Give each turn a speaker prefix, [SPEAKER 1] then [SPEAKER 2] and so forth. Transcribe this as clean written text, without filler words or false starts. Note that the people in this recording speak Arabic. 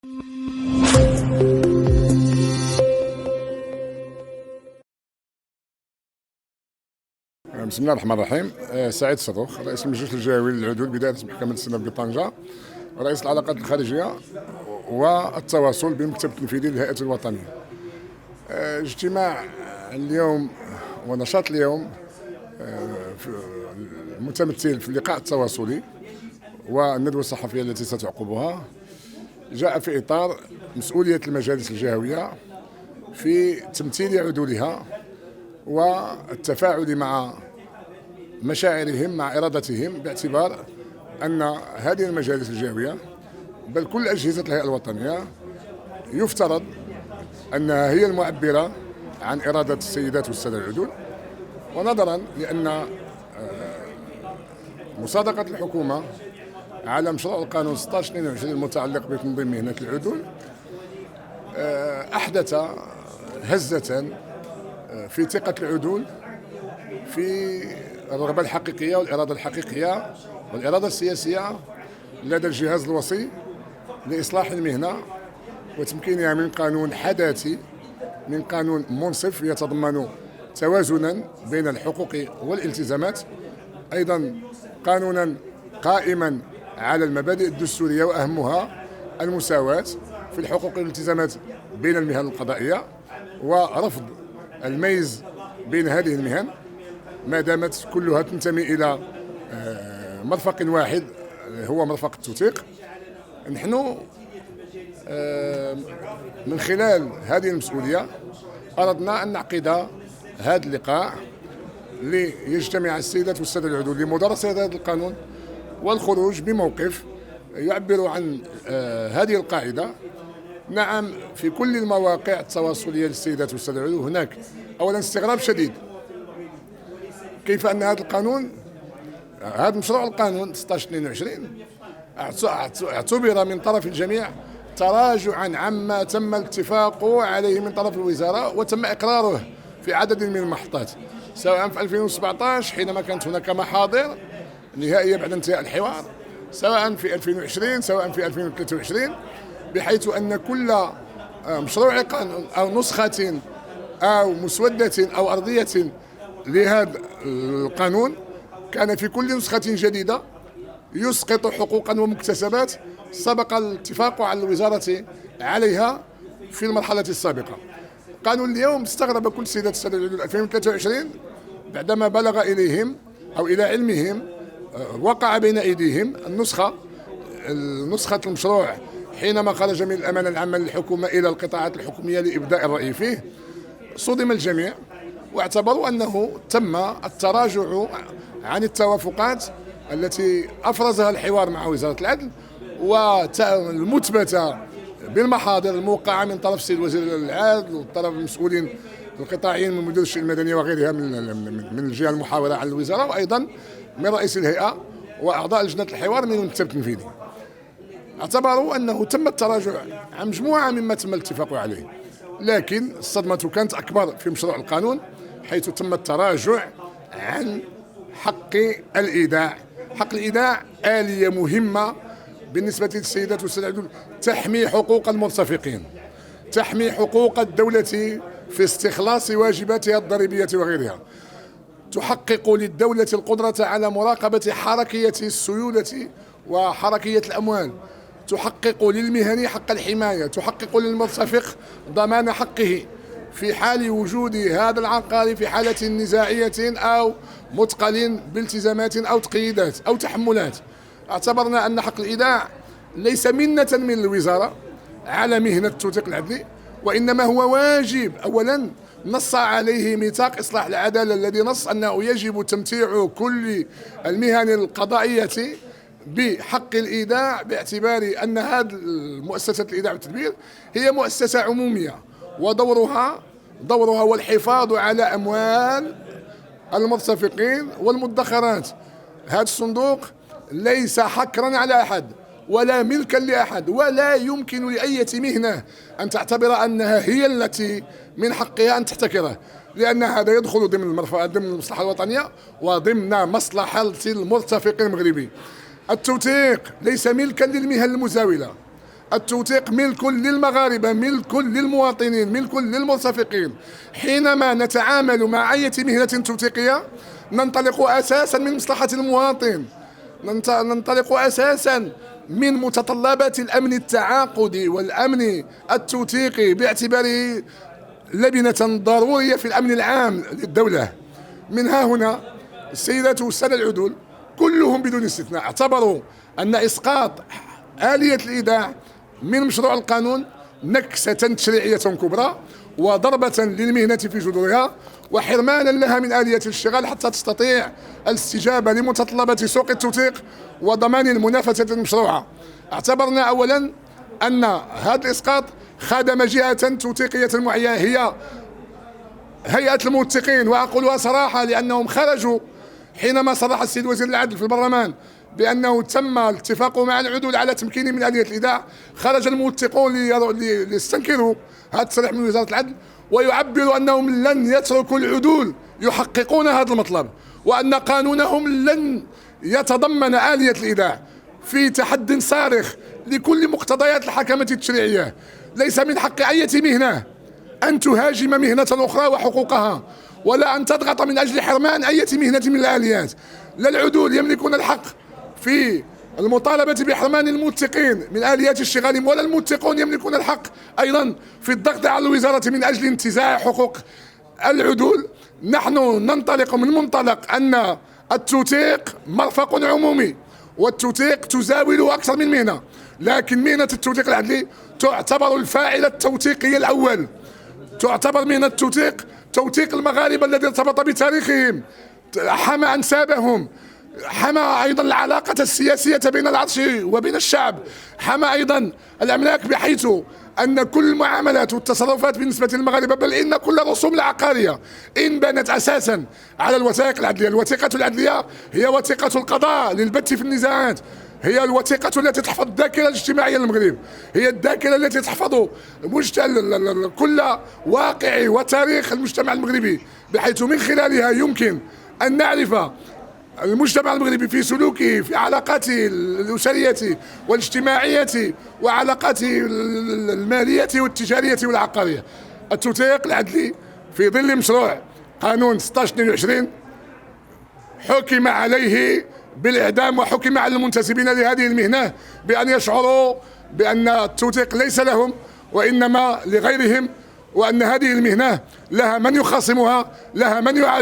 [SPEAKER 1] بسم الله الرحمن الرحيم. سعيد الصدوخ، رئيس المجلس الجهوي للعدول بداية محكمة السنة بطنجة، ورئيس العلاقات الخارجية والتواصل بالمكتب التنفيذي للهيئة الوطنية. اجتماع اليوم ونشاط اليوم المتمثل في اللقاء التواصلي والندوة الصحفية التي ستعقبها جاء في إطار مسؤولية المجالس الجهوية في تمثيل عدولها والتفاعل مع مشاعرهم، مع إرادتهم، باعتبار أن هذه المجالس الجهوية بل كل أجهزة الهيئة الوطنية يفترض أنها هي المعبرة عن إرادة السيدات والسادة العدول. ونظرا لأن مصادقة الحكومة على مشروع القانون 1622 المتعلق بتنظيم مهنة العدول أحدث هزة في ثقة العدول في الرغبة الحقيقية والإرادة الحقيقية والإرادة السياسية لدى الجهاز الوصي لإصلاح المهنة وتمكينها من قانون حداثي، من قانون منصف يتضمن توازنا بين الحقوق والالتزامات، أيضا قانونا قائما على المبادئ الدستورية وأهمها المساواة في الحقوق والالتزامات بين المهن القضائية ورفض الميز بين هذه المهن ما دامت كلها تنتمي إلى مرفق واحد هو مرفق التوثيق. نحن من خلال هذه المسؤولية أردنا أن نعقد هذا اللقاء ليجتمع السيدات والسادة العدول لمدارسة هذا القانون والخروج بموقف يعبر عن هذه القاعدة. نعم، في كل المواقع التواصلية للسيدات والسادة العدول هناك أولا استغراب شديد كيف أن هذا القانون، هذا مشروع القانون 1622 اعتبر من طرف الجميع تراجعا عما تم الاتفاق عليه من طرف الوزارة وتم إقراره في عدد من المحطات، سواء في 2017 حينما كانت هناك محاضر نهائية بعد انتهاء الحوار، سواء في 2020، سواء في 2023، بحيث أن كل مشروع قانون أو نسخة أو مسودة أو أرضية لهذا القانون كان في كل نسخة جديدة يسقط حقوقا ومكتسبات سبق الاتفاق على الوزارة عليها في المرحلة السابقة. قانون اليوم استغرب كل سيدات السادة العدول 2023 بعدما بلغ إليهم أو إلى علمهم وقع بين أيديهم نسخة المشروع حينما خرج من الأمانة العامة للحكومة إلى القطاعات الحكومية لإبداء الرأي فيه. صدم الجميع واعتبروا أنه تم التراجع عن التوافقات التي أفرزها الحوار مع وزارة العدل والمثبتة بالمحاضر الموقعة من طرف السيد وزير العدل وطرف المسؤولين القطاعيين من مدير الشؤون المدنية وغيرها من الجهة المحاورة على الوزارة، وأيضا من رئيس الهيئة وأعضاء لجنة الحوار من المكتب التنفيذي. اعتبروا أنه تم التراجع عن مجموعة مما تم الاتفاق عليه، لكن الصدمة كانت أكبر في مشروع القانون حيث تم التراجع عن حق الإيداع. حق الإيداع آلية مهمة بالنسبة للسيدات والسادة العدول تحمي حقوق المرتفقين، تحمي حقوق الدولة في استخلاص واجباتها الضريبية وغيرها، تحقق للدولة القدرة على مراقبة حركية السيولة وحركية الأموال، تحقق للمهني حق الحماية، تحقق للمرتفق ضمان حقه في حال وجود هذا العقار في حالة نزاعية أو مثقل بالتزامات أو تقييدات أو تحملات. اعتبرنا أن حق الإيداع ليس منة من الوزارة على مهنة التوثيق العدلي، وإنما هو واجب أولا نص عليه ميثاق إصلاح العدالة الذي نص أنه يجب تمتيع كل المهن القضائية بحق الإيداع، باعتبار أن هذه المؤسسة الإيداع والتدبير هي مؤسسة عمومية ودورها هو الحفاظ على أموال المرتفقين والمدخرات. هذا الصندوق ليس حكرا على أحد ولا ملكا لأحد، ولا يمكن لأي مهنة أن تعتبر أنها هي التي من حقها أن تحتكره، لأن هذا يدخل ضمن المصلحة الوطنية وضمن مصلحة المرتفق المغربي. التوثيق ليس ملكا للمهن المزاولة، التوثيق ملك للمغاربة، ملك للمواطنين، ملك للمرتفقين. حينما نتعامل مع أي مهنة توثيقية ننطلق أساسا من مصلحة المواطن، ننطلق أساسا من متطلبات الأمن التعاقدي والأمن التوثيقي باعتباره لبنة ضرورية في الأمن العام للدولة. من ها هنا السيدات والسادة العدول كلهم بدون استثناء اعتبروا أن إسقاط آلية الإيداع من مشروع القانون نكسة تشريعية كبرى وضربة للمهنة في جذورها وحرمانا لها من آلية الاشتغال حتى تستطيع الاستجابة لمتطلبات سوق التوثيق وضمان المنافسة المشروعة. اعتبرنا أولا أن هذا الإسقاط خدم جهة توثيقية معينة هي هيئة الموثقين، وأقولها صراحة لأنهم خرجوا حينما صرح السيد وزير العدل في البرلمان بأنه تم الاتفاق مع العدول على تمكين من آلية الإيداع. خرج الموثقون ليستنكروا هذا التصريح من وزارة العدل ويعبروا أنهم لن يتركوا العدول يحققون هذا المطلب، وأن قانونهم لن يتضمن آلية الإيداع، في تحد صارخ لكل مقتضيات الحكمة التشريعية. ليس من حق أي مهنة أن تهاجم مهنة أخرى وحقوقها، ولا أن تضغط من أجل حرمان أي مهنة من الآليات. لا العدول يملكون الحق في المطالبة بحرمان الموثقين من آليات اشتغالهم، ولا الموثقون يملكون الحق أيضا في الضغط على الوزارة من أجل انتزاع حقوق العدول. نحن ننطلق من منطلق أن التوثيق مرفق عمومي، والتوثيق تزاوله أكثر من مهنة، لكن مهنة التوثيق العدلي تعتبر الفاعل التوثيقي الأول. تعتبر مهنة التوثيق توثيق المغاربة الذي ارتبط بتاريخهم، حمى أنسابهم، حمى أيضا العلاقة السياسية بين العرش وبين الشعب، حمى أيضا الأملاك، بحيث أن كل المعاملات والتصرفات بالنسبة للمغاربة، بل إن كل الرسوم العقارية إن بنت أساسا على الوثائق العدلية. الوثيقة العدلية هي وثيقة القضاء للبت في النزاعات، هي الوثيقة التي تحفظ الذاكرة الاجتماعية للمغرب، هي الذاكرة التي تحفظ كل واقع وتاريخ المجتمع المغربي، بحيث من خلالها يمكن أن نعرف المجتمع المغربي في سلوكه، في علاقاته الأسرية والاجتماعية وعلاقاته المالية والتجارية والعقارية. التوثيق العدلي في ظل مشروع قانون 1622 حكم عليه بالإعدام، وحكم على المنتسبين لهذه المهنة بأن يشعروا بأن التوثيق ليس لهم وإنما لغيرهم، وأن هذه المهنة لها من يخاصمها، لها من يعادي.